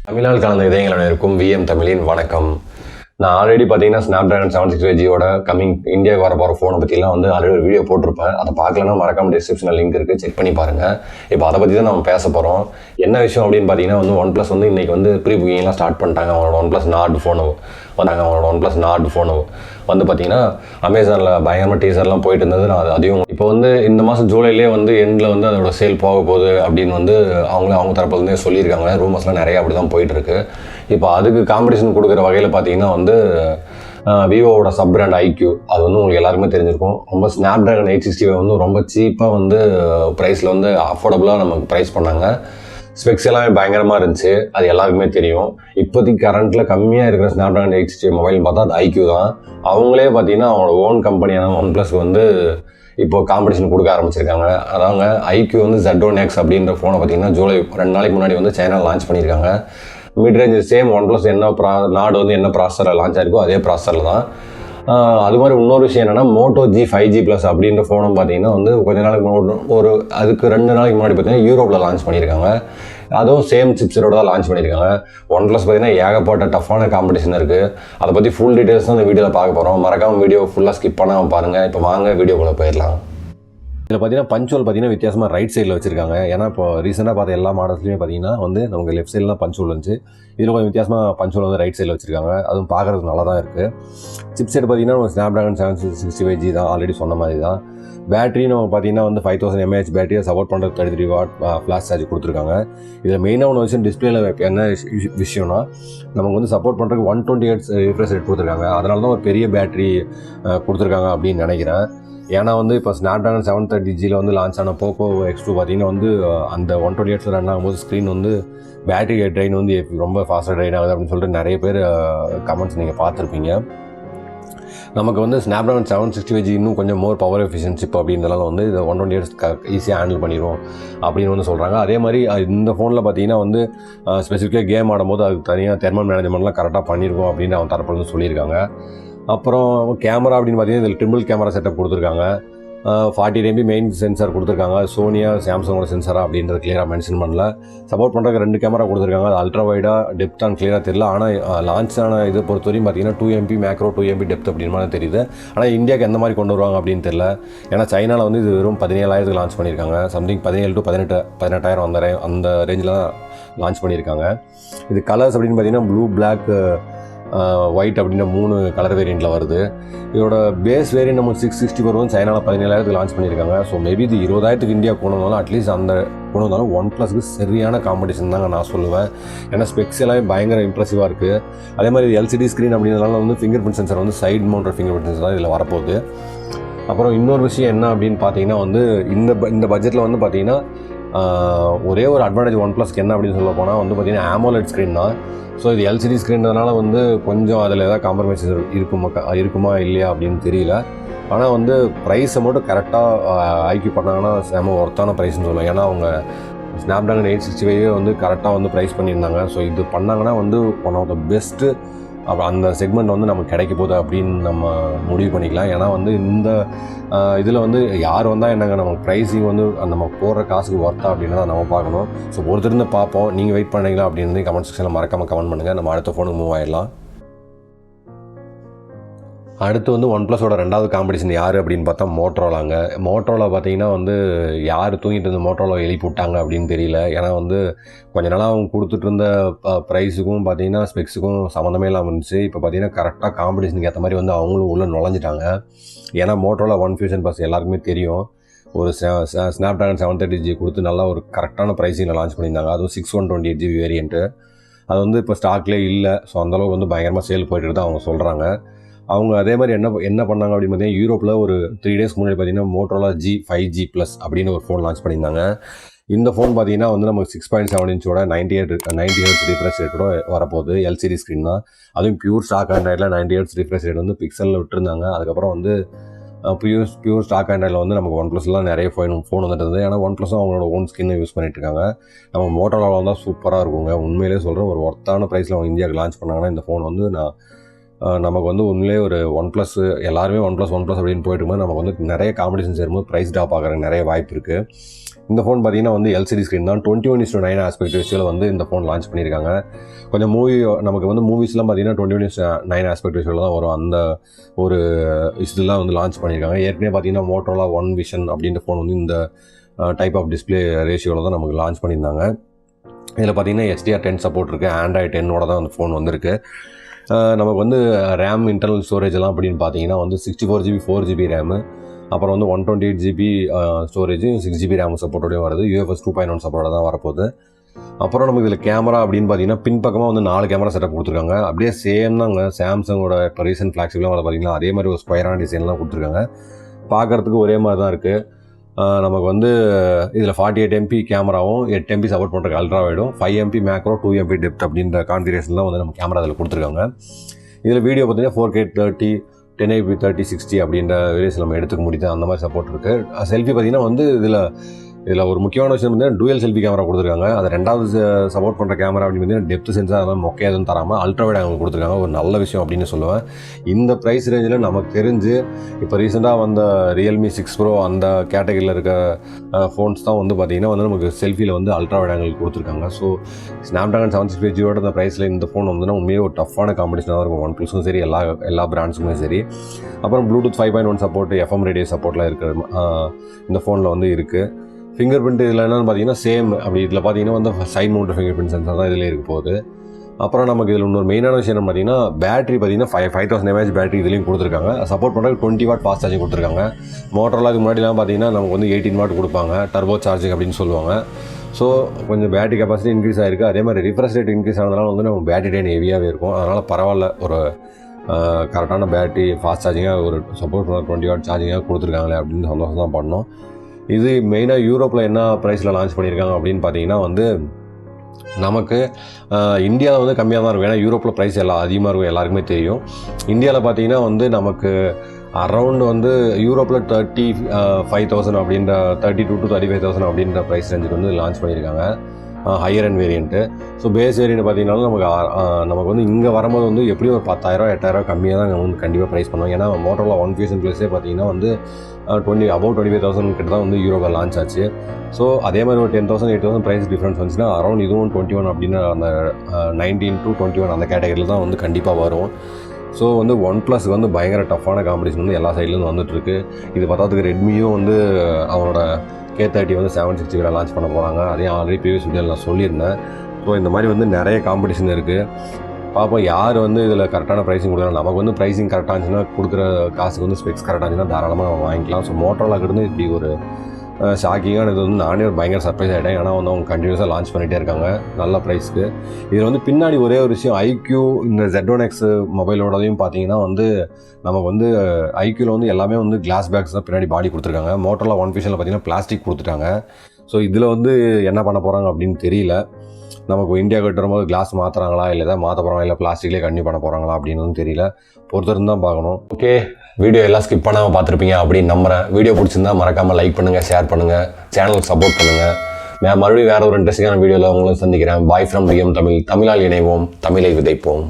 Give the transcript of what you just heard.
தமிழால் கலந்த இதயங்கள் அனைவருக்கும் விஎம் தமிழின் வணக்கம். நான் ஆல்ரெடி பார்த்தீங்கன்னா ஸ்னாப்டிராகன் 765Gயோட கமிங் இந்தியாவுக்கு வர போகிற ஃபோனை பற்றிலாம் வந்து ஆல்ரெடி ஒரு வீடியோ போட்டிருப்பேன். அதை பார்க்கலன்னா மறக்காம டிஸ்கிரிப்ஷனில் லிங்க் இருக்குது, செக் பண்ணி பாருங்கள். இப்போ அதை பற்றி தான் நம்ம பேச போகிறோம். என்ன விஷயம் அப்படின்னு பார்த்தீங்கன்னா வந்து OnePlus வந்து இன்றைக்கி வந்து ப்ரீ புக்கிங்லாம் ஸ்டார்ட் பண்ணிட்டாங்க. அவங்களோட OnePlus Nord ஃபோனை வந்து பார்த்தீங்கன்னா அமேசானில் பயங்கரமாக டீசர்லாம் போயிட்டு இருந்தது. நான் அதையும் இப்போ வந்து இந்த மாதம் ஜூலைலேயே வந்து எண்டில் வந்து அதோட சேல் போக போகுது அப்படின்னு வந்து அவங்க தரப்புலேருந்தே சொல்லியிருக்காங்க. ரூமர்ஸ்லாம் நிறையா அப்படி தான் போயிட்டுருக்கு. இப்போ அதுக்கு காம்படிஷன் கொடுக்குற வகையில் பார்த்தீங்கன்னா வந்து விவோவோட சப் பிராண்ட் IQOO, அது வந்து உங்களுக்கு எல்லாருக்குமே தெரிஞ்சிருக்கும். ரொம்ப ஸ்னாப்டிராகன் 865 வந்து ரொம்ப சீப்பாக வந்து ப்ரைஸில் வந்து அஃபோர்டபுளாக நமக்கு ப்ரைஸ் பண்ணாங்க. ஸ்பெக்ஸ் எல்லாமே பயங்கரமாக இருந்துச்சு, அது எல்லாருக்குமே தெரியும். இப்போதைக்கு கரண்ட்டில் கம்மியாக இருக்கிற ஸ்னாப்டிராகன் 865 மொபைல்னு பார்த்தா அது IQOO தான். அவங்களே பார்த்தீங்கன்னா அவங்களோட ஓன் கம்பெனியான OnePlus வந்து இப்போது காம்படிஷன் கொடுக்க ஆரம்பிச்சிருக்காங்க. அதாங்க IQOO வந்து Z1X அப்படின்ற ஃபோனை பார்த்தீங்கன்னா ஜூலை 2 நாளைக்கு முன்னாடி வந்து சைனாவில் லான்ச் பண்ணியிருக்காங்க. மிட் ரேஞ்ச் சேம் OnePlus நாடு வந்து என்ன ப்ராசஸரில் லான்ச் ஆகிருக்கோ அதே ப்ராசஸரில் தான். அது மாதிரி இன்னொரு விஷயம் என்னென்னா Moto G 5G Plus அப்படின்ற ஃபோனும் பார்த்தீங்கன்னா வந்து கொஞ்ச நாளைக்கு அதுக்கு 2 நாளைக்கு முன்னாடி பார்த்தீங்கன்னா யூரோப்பில் லான்ச் பண்ணியிருக்காங்க. அதுவும் சேம் சிப்ஸரோட தான் லான்ச் பண்ணியிருக்காங்க. OnePlus பார்த்தீங்கன்னா ஏகப்பட்ட டஃப்பான காம்படிஷன் இருக்குது. அதை பற்றி ஃபுல் டீட்டெயில்ஸ் தான் இந்த வீடியோவில் பார்க்க போகிறோம். மறக்காமல் வீடியோ ஃபுல்லாக ஸ்கிப் பண்ணாமல் பாருங்கள். இப்போ வாங்க வீடியோக்குள்ளே போயிடலாம். இதில் பார்த்தீங்கன்னா பஞ்சுவல் பார்த்தீங்கன்னா வித்தியாசமாக ரைட் சைடில் வச்சிருக்காங்க. ஏன்னா இப்போ ரீசெண்டாக பார்த்த எல்லா மாடல்ஸ்லையுமே பார்த்தீங்கன்னா வந்து நமக்கு லெஃப்ட் சைடில் பஞ்சுவல் இருந்துச்சு. இதில் கொஞ்சம் வித்தியாசமாக பஞ்சுவல் வந்து ரைட் சைடில் வச்சிருக்காங்க. அதுவும் பார்க்குறதுக்கு நல்லா தான் இருக்குது. சிப் செட் பார்த்தீங்கன்னா ஸ்னாப்டிராகன் 765G தான், ஆல்ரெடி சொன்ன மாதிரி தான். பேட்டரி நம்ம பார்த்தீங்கன்னா வந்து 5000 mAh பேட்டரியை சப்போர்ட் பண்ணுறது 33 வாட் ஃப்ளாஷ் சார்ஜ் கொடுத்துருக்காங்க. இதில் மெயினாக ஒன்று விஷயம் டிஸ்பிளேல என்ன விஷயம்னா நமக்கு வந்து சப்போர்ட் பண்ணுறதுக்கு 120 Hz ரிஃப்ரெஷ் ரேட் கொடுத்துருக்காங்க. அதனால தான் ஒரு பெரிய பேட்டரி கொடுத்துருக்காங்க அப்படின்னு நினைக்கிறேன். ஏன்னா வந்து இப்போ ஸ்னாப்டிராகன் 730Gயில் வந்து லான்ச் ஆன போக்கோ X2 பார்த்தீங்கன்னா வந்து அந்த 120 Hz ரன் ஆகும்போது ஸ்க்ரீன் வந்து பேட்டரி ட்ரெயின் வந்து ரொம்ப ஃபாஸ்ட்டாக ட்ரெயின் ஆகுது அப்படின்னு சொல்லிட்டு நிறைய பேர் கமெண்ட்ஸ் நீங்கள் பார்த்துருப்பீங்க. நமக்கு வந்து ஸ்னாப்டிராகன் 765G இன்னும் கொஞ்சம் மோர் பவர் எஃபிஷியன்சி இப்போ அப்படின்றதால வந்து இதை 120 Hz ஈஸியாக ஹேண்டில் பண்ணிடும் அப்படின்னு வந்து சொல்கிறாங்க. அதே மாதிரி இந்த ஃபோனில் பார்த்தீங்கன்னா வந்து ஸ்பெசிஃபிக்காக கேம் ஆடும்போது அதுக்கு தனியாக தெர்மல் மேனேஜ்மெண்ட்லாம் கரெக்டாக பண்ணியிருக்கோம் அப்படின்னு அவன் தரப்புல வந்து சொல்லியிருக்காங்க. அப்புறம் கேமரா அப்படின்னு பார்த்தீங்கன்னா இதில் ட்ரிம்பிள் கேமரா செட்டப் கொடுத்துருக்காங்க. 40 MP மெயின் சென்சார் கொடுத்துருக்காங்க. சோனியா சாம்சங்கோட சென்சாரா அப்படின்றது கிளியராக மென்ஷன் பண்ணல. சப்போர்ட் பண்ணுறதுக்கு 2 கேமரா கொடுத்துருக்காங்க. அது அல்ட்ரா வைடாக டெப்த் அண்ட் கிளியராக தெரியல. ஆனால் லான்ச் ஆன இதை பொறுத்தவரையும் பார்த்தீங்கன்னா 2 MP மேக்ரோ 2 MP டெப்த் அப்படின்னு மாதிரி தெரியுது. ஆனால் இந்தியாவுக்கு எந்த மாதிரி கொண்டு வருவாங்க அப்படின்னு தெரியல. ஏன்னா சைனாவில் வந்து இது வெறும் 17,000 லான்ச் பண்ணியிருக்காங்க. சம்திங் 17 to 18,000 அந்த ரேஞ்சில் தான் லான்ச் பண்ணியிருக்காங்க. இது கலர்ஸ் அப்படின்னு பார்த்தீங்கன்னா ப்ளூ, பிளாக், ஒயிட் அப்படின்ற 3 கலர் வேரியண்ட்டில் வருது. இதோட பேஸ் வேரியண்ட் நம்ம 664 வந்து சைனாவில் 17,000 லான்ச் பண்ணியிருக்காங்க. ஸோ மேபி இது 20,000 இந்தியா கொண்டு வந்தாலும் அட்லீஸ்ட் அந்த கொண்டு வந்தாலும் OnePlusக்கு சரியான காம்படிஷன் தாங்க நான் சொல்லுவேன். ஏன்னா ஸ்பெக்ஸ் எல்லாமே பயங்கர இம்ப்ரெசிவாக இருக்குது. அதே மாதிரி LCD ஸ்க்ரீன் அப்படின்றதுனால வந்து ஃபிங்கர் பிரிண்ட் சென்சர் வந்து side mounted finger print sensor தான் இதில் வரப்போகுது. அப்புறம் இன்னொரு விஷயம் என்ன அப்படின்னு பார்த்தீங்கன்னா வந்து இந்த பட்ஜெட்டில் வந்து பார்த்தீங்கன்னா ஒரே ஒரு அட்வான்டேஜ் OnePlusக்கு என்ன அப்படின்னு சொல்ல போனால் வந்து பார்த்தீங்கன்னா AMOLED ஸ்க்ரீன் தான். ஸோ இது LCD ஸ்க்ரீன்றதுனால வந்து கொஞ்சம் அதில் ஏதாவது காம்ப்ரமைஸ் இருக்குமா இல்லையா அப்படின்னு தெரியல. ஆனால் வந்து ப்ரைஸை மட்டும் கரெக்டாக IQOO பண்ணாங்கன்னா செம ஒர்த்தான ப்ரைஸ்ன்னு சொல்லுவேன். ஏன்னா அவங்க ஸ்னாப்டிராகன் 865 வந்து கரெக்டாக வந்து ப்ரைஸ் பண்ணியிருந்தாங்க. ஸோ இது பண்ணாங்கன்னா வந்து ஒன் ஆஃப் த பெஸ்ட்டு அந்த செக்மெண்ட் வந்து நமக்கு கிடைக்க போகுது அப்படின்னு நம்ம முடிவு பண்ணிக்கலாம். ஏன்னா வந்து இந்த இதில் வந்து யார் வந்தால் என்னங்க நமக்கு ப்ரைஸிங் வந்து நம்ம போடுற காசுக்கு ஒர்த்தா அப்படின்னு தான் நம்ம பார்க்கணும். ஸோ ஒருத்தருந்து பார்ப்போம். நீங்கள் வெயிட் பண்ணீங்களா அப்படின்னு கமெண்ட் செக்ஷனில் மறக்காமல் கமெண்ட் பண்ணுங்கள். நம்ம அடுத்த ஃபோனுக்கு மூவ் ஆகிடலாம். அடுத்து வந்து OnePlusோட 2வது காம்படிஷன் யார் அப்படின்னு பார்த்தா மோட்டோரோலாங்க. மோட்டோரோலா பார்த்தீங்கன்னா வந்து யார் தூங்கிட்டு இருந்த மோட்டோரோலா எழுப்பி விட்டாங்க அப்படின்னு தெரியல. ஏன்னா வந்து கொஞ்ச நாளாக அவங்க கொடுத்துட்டு இருந்த ப்ரைஸுக்கும் பார்த்தீங்கன்னா ஸ்பெக்ஸுக்கும் சம்மந்தமே இல்லாமல் இருந்துச்சு. இப்போ பார்த்தீங்கன்னா கரெக்டாக காம்படிஷனுக்கு ஏற்ற மாதிரி வந்து அவங்களும் உள்ளே நுழைஞ்சிட்டாங்க. ஏன்னா மோட்டோரோலா ஒன் ஃபியூஷன் ப்ளஸ் எல்லாருக்குமே தெரியும். ஒரு ஸ்னாப்டிராகன் 730G கொடுத்து நல்லா ஒரு கரெக்டான ப்ரைஸிங்கில் லான்ச் பண்ணியிருந்தாங்க. அதுவும் 6128GB வேரியண்ட்டு. அது வந்து இப்போ ஸ்டாக்லேயே இல்லை. ஸோ அந்தளவுக்கு வந்து பயங்கரமாக சேல் போய்ட்டு தான் அவங்க சொல்கிறாங்க. அவங்க அதே மாதிரி என்ன பண்ணாங்க அப்படின்னு பார்த்தீங்கன்னா யூரோப்பில் ஒரு 3 days முன்னாடி பார்த்தீங்கன்னா மோட்டோரோலா G 5G Plus அப்படின்னு ஒரு ஃபோன் லான்ச் பண்ணியிருந்தாங்க. இந்த ஃபோன் பார்த்தீங்கன்னா வந்து நமக்கு 6.7 இன்ச்சோட 90 Hz ரிஃப்ரெஷ் ரேட்டோட வரப்போகுது. LCD ஸ்க்ரீன் தான். அதுவும் பியூர் ஸ்டாக் ஆண்ட்ராய்டில் 90 Hz ரிஃப்ரெஷ் ரேட் வந்து பிக்சலில் விட்டுருந்தாங்க. அதுக்கப்புறம் வந்து பியூர் ஸ்டாக் ஆண்ட்ராய்டில் வந்து நமக்கு OnePlusலாம் நிறைய ஃபோன் வந்துட்டு இருந்தது. ஏன்னா OnePlusம் அவங்களோட ஓன் ஸ்கின்னை யூஸ் பண்ணிட்டு இருக்காங்க. நம்ம மோட்டோரோலா தான் சூப்பராக இருக்குங்க. உண்மையிலே சொல்கிறேன், ஒரு ஒர்த்தான ப்ரைஸில் அவங்க இந்தியாவுக்கு லான்ச் பண்ணாங்கன்னா இந்த ஃபோன் வந்து நான் நமக்கு வந்து உண்மையிலே ஒரு OnePlus எல்லாருமே OnePlus அப்படின்னு போயிட்டு இருக்கும்போது நமக்கு வந்து நிறைய காம்படிஷன் சேரும்போது ப்ரைஸ் ட்ராப் ஆகிறதுக்கு நிறைய வாய்ப்பு இருக்குது. இந்த ஃபோன் பார்த்தீங்கன்னா வந்து LCD ஸ்க்ரீன் தான் 21:9 ஆஸ்பெக்ட் ரேஷியோவில் வந்து இந்த ஃபோன் லான்ச் பண்ணியிருக்காங்க. கொஞ்சம் நமக்கு வந்து மூவிஸ்லாம் பார்த்தீங்கன்னா 21:9 ஆஸ்பெக்ட் ரேஷியோவில் தான் வரும். அந்த ஒரு இதெல்லாம் வந்து லான்ச் பண்ணியிருக்காங்க. ஏற்கனவே பார்த்தீங்கன்னா மோட்டோரோலா ஒன் விஷன் அப்படின்ற ஃபோன் வந்து இந்த டைப் ஆஃப் டிஸ்பிளே ரேஷியோவில் தான் நமக்கு லான்ச் பண்ணியிருந்தாங்க. இதில் பார்த்தீங்கன்னா HDR10 சப்போர்ட் இருக்குது. Android 10ஓட தான் அந்த ஃபோன் வந்திருக்கு. நமக்கு வந்து ரேம் இன்டர்னல் ஸ்டோரேஜ் எல்லாம் அப்படின்னு பார்த்தீங்கன்னா வந்து 64GB 4GB ரேமு, அப்புறம் வந்து 128GB ஸ்டோரேஜ் 6GB ரேம் சப்போர்ட்டோடையும் வருது. UFS 2.1 சப்போர்ட்டோட தான் வரப்போகுது. அப்புறம் நமக்கு இதில் கேமரா அப்படின்னு பார்த்தீங்கன்னா பின்பக்கமாக வந்து 4 கேமரா செட்டப் கொடுத்துருக்காங்க. அப்படியே சேம் தாங்க சாம்சங்கோட இப்போ ரீசெண்ட் ஃப்ளாக்ஷிப்லாம் வந்து பார்த்தீங்கன்னா அதே மாதிரி ஒரு ஸ்கொயரான டிசைன்லாம் கொடுத்துருக்காங்க. பார்க்குறதுக்கு ஒரே மாதிரி தான் இருக்குது. நமக்கு வந்து இதில் 48MP கேமராவும் 8MP சப்போர்ட் பண்ணுறதுக்கு அல்ட்ரா வைடும், 5MP மேக்ரோ 2MP டெப்த் அப்படின்ற கான்ஃபிகரேஷன் தான் வந்து நம்ம கேமரா அதில் கொடுத்துருக்காங்க. இதில் வீடியோ பார்த்தீங்கன்னா 4K 30 1080 30 60 அப்படின்ற வேரியேஷன் நம்ம எடுத்துக்க முடியுது. அந்த மாதிரி சப்போர்ட் இருக்குது. செல்ஃபி பார்த்தீங்கன்னா வந்து இதில் ஒரு முக்கியமான விஷயம் பார்த்தீங்கன்னா டூயல் செல்ஃபி கேமரா கொடுத்துருக்காங்க. அது ரெண்டாவது சப்போர்ட் பண்ணுற கேமரா அப்படின்னு பார்த்தீங்கன்னா டெப்த் சென்சார் அதெல்லாம் மொக்கையாதுன்னு தராமல் அல்ட்ரா வைட் அவங்க கொடுத்துருக்காங்க. ஒரு நல்ல விஷயம் அப்படின்னு சொல்லுவேன். இந்த ப்ரைஸ் ரேஞ்சில் நமக்கு தெரிஞ்சு இப்போ ரீசெண்டாக வந்த Realme 6 Pro அந்த கேட்டகரியில் இருக்க ஃபோன்ஸ் தான் வந்து பார்த்திங்கன்னா வந்து நமக்கு செல்ஃபியில் வந்து அல்ட்ரா வைட் ஆங்கிள் கொடுத்துருக்காங்க. ஸோ Snapdragon 765Gயோட அந்த ப்ரைஸில் இந்த ஃபோன் வந்துன்னா உண்மையே ஒரு டஃப்பான காம்படிஷனாக தான் இருக்கும். OnePlusம் சரி எல்லா பிராண்ட்ஸுமே சரி. அப்புறம் Bluetooth 5.1 சப்போர்ட், FM ரேடியோ சப்போர்ட்லாம் இருக்கிற இந்த ஃபோனில் வந்து இருக்குது. ஃபிங்கர் பிரிண்ட் இதில் என்னென்னு பார்த்தீங்கன்னா சேம் அப்படி இதில் பார்த்தீங்கன்னா வந்து side mount finger print sensor தான் இதில் இருக்க போகுது. அப்புறம் நமக்கு இதில் இன்னொரு மெயினான விஷயம் என்ன பார்த்தீங்கன்னா பேட்டரி பார்த்தீங்கன்னா 5000 mAh பேட்டரி இதுலேயும் கொடுத்துருக்காங்க. சப்போர்ட் பண்ணுறதுக்கு 20 வாட் ஃபாஸ்ட் சார்ஜிங் கொடுத்துருக்காங்க. மோட்டோரோலாக்கு முன்னாடிலாம் பார்த்தீங்கன்னா நமக்கு வந்து 18 வாட் கொடுப்பாங்க, டர்போ சார்ஜிங் அப்படின்னு சொல்லுவாங்க. ஸோ கொஞ்சம் பேட்டரி கெப்பாசிட்டி இன்க்ரீஸ் ஆகிருக்கு. அதே மாதிரி ரிஃப்ரெஷ் ரேட் இன்க்ரீஸ் ஆனதுனால வந்து நம்ம பேட்டரி டைன் ஹெவியாகவே இருக்கும். அதனால் பரவாயில்ல, ஒரு கரெக்டான பேட்டரி ஃபாஸ்ட் சார்ஜிங்காக ஒரு சப்போர்ட் பண்ண 20 வாட் சார்ஜிங்காக கொடுத்துருக்காங்களே அப்படின்னு சந்தோஷம் தான் பண்ணோம். இது மெயினாக யூரோப்பில் என்ன ப்ரைஸில் லான்ச் பண்ணியிருக்காங்க அப்படின்னு பார்த்தீங்கன்னா வந்து நமக்கு இந்தியாவில் வந்து கம்மியாக தான் இருக்கும். ஏன்னா யூரோப்பில் ப்ரைஸ் எல்லாம் அதிகமாக இருக்கும், எல்லாருக்குமே தெரியும். இந்தியாவில் பார்த்தீங்கன்னா வந்து நமக்கு அரௌண்ட் வந்து யூரோப்பில் 35,000 அப்படின்ற 32,000 to 35,000 அப்படின்ற ப்ரைஸ் ரேஞ்சுக்கு வந்து லான்ச் பண்ணியிருக்காங்க higher and variant. So base variant பார்த்தீங்கன்னாலும் நமக்கு வந்து இங்கே வரும்போது வந்து எப்படியும் ஒரு 10,000 8,000 கம்மியாக தான் வந்து கண்டிப்பாக ப்ரைஸ் பண்ணுவோம். ஏன்னா மோட்டோரோலா ஒன் ஃபியூஷன் ப்ளஸே பார்த்தீங்கன்னா வந்து above 25,000 கிட்ட தான் வந்து யூரோவில் லான்ச் ஆச்சு. ஸோ அதே மாதிரி ஒரு 10,000 8,000 ப்ரைஸ் டிஃப்ரென்ஸ் வந்துச்சுன்னா அரௌண்ட் இதுவும் 21 அப்படின்னு அந்த 19 to 21 அந்த கேட்டகரியில் தான் வந்து கண்டிப்பாக வரும். ஸோ வந்து OnePlus வந்து பயங்கர டஃப்பான காம்படிஷன் வந்து எல்லா சைட்லேருந்து வந்துட்டுருக்கு. இது பார்த்ததுக்கு ரெட்மியும் வந்து அவனோட K30 வந்து 760 லான்ச் பண்ண போகிறாங்க. அதையும் ஆல்ரெடி ப்ரீவியஸ் வீடியோவில் நான் சொல்லியிருந்தேன். ஸோ இந்த மாதிரி வந்து நிறைய காம்படிஷன் இருக்குது. பார்ப்போம் யார் வந்து இதில் கரெக்டான ப்ரைஸிங் கொடுக்குறாங்க. நமக்கு வந்து ப்ரைஸிங் கரெக்டாக இருந்துச்சுன்னா கொடுக்குற காசுக்கு வந்து ஸ்பெக்ஸ் கரெக்டாக இருந்துச்சுன்னா தாராளமாக நம்ம வாங்கிக்கலாம். ஸோ மோட்டோரோலாக்கிட்ட இப்படி ஒரு ஷாக்கிங்கான இது வந்து நானே ஒரு பயங்கர சர்ப்ரைஸ் ஆகிட்டேன். ஏன்னா வந்து அவங்க கண்டினியூஸாக லான்ச் பண்ணிகிட்டே இருக்காங்க நல்ல ப்ரைஸ்க்கு. இதில் வந்து பின்னாடி ஒரே ஒரு விஷயம், IQOO இந்த Z1X மொபைலோடதையும் பார்த்தீங்கன்னா வந்து நமக்கு வந்து IQOOவில் வந்து எல்லாமே வந்து கிளாஸ் பேக்ஸ் தான் பின்னாடி பாடி கொடுத்துருக்காங்க. மோட்டோரோலா ஒன் ஃபியூஷனில் பார்த்தீங்கன்னா பிளாஸ்டிக் கொடுத்துட்டாங்க. ஸோ இதில் வந்து என்ன பண்ண போகிறாங்க அப்படின்னு தெரியல. நமக்கு இந்தியா கிட்ட வரும்போது கிளாஸ் மாற்றுறாங்களா இல்லை எதாவது மாற்ற போகிறாங்களா இல்லை பிளாஸ்டிக்லேயே கண்டினியூ பண்ண போகிறாங்களா அப்படின்னு தெரியல. பொறுத்திருந்து தான் பார்க்கணும். ஓகே, வீடியோ எல்லாம் ஸ்கிப் பண்ணாமல் பார்த்துருப்பீங்க அப்படின்னு நம்புகிறேன். வீடியோ பிடிச்சிருந்தா மறக்காமல் லைக் பண்ணுங்கள், ஷேர் பண்ணுங்கள், சேனலுக்கு சப்போர்ட் பண்ணுங்கள். மறுபடியும் வேறு ஒரு இன்ட்ரெஸ்டிங்கான வீடியோவில் உங்களை சந்திக்கிறேன். பாய் ஃப்ரம் ரியம் தமிழ். தமிழால் இணைவோம், தமிழை விதைப்போம்.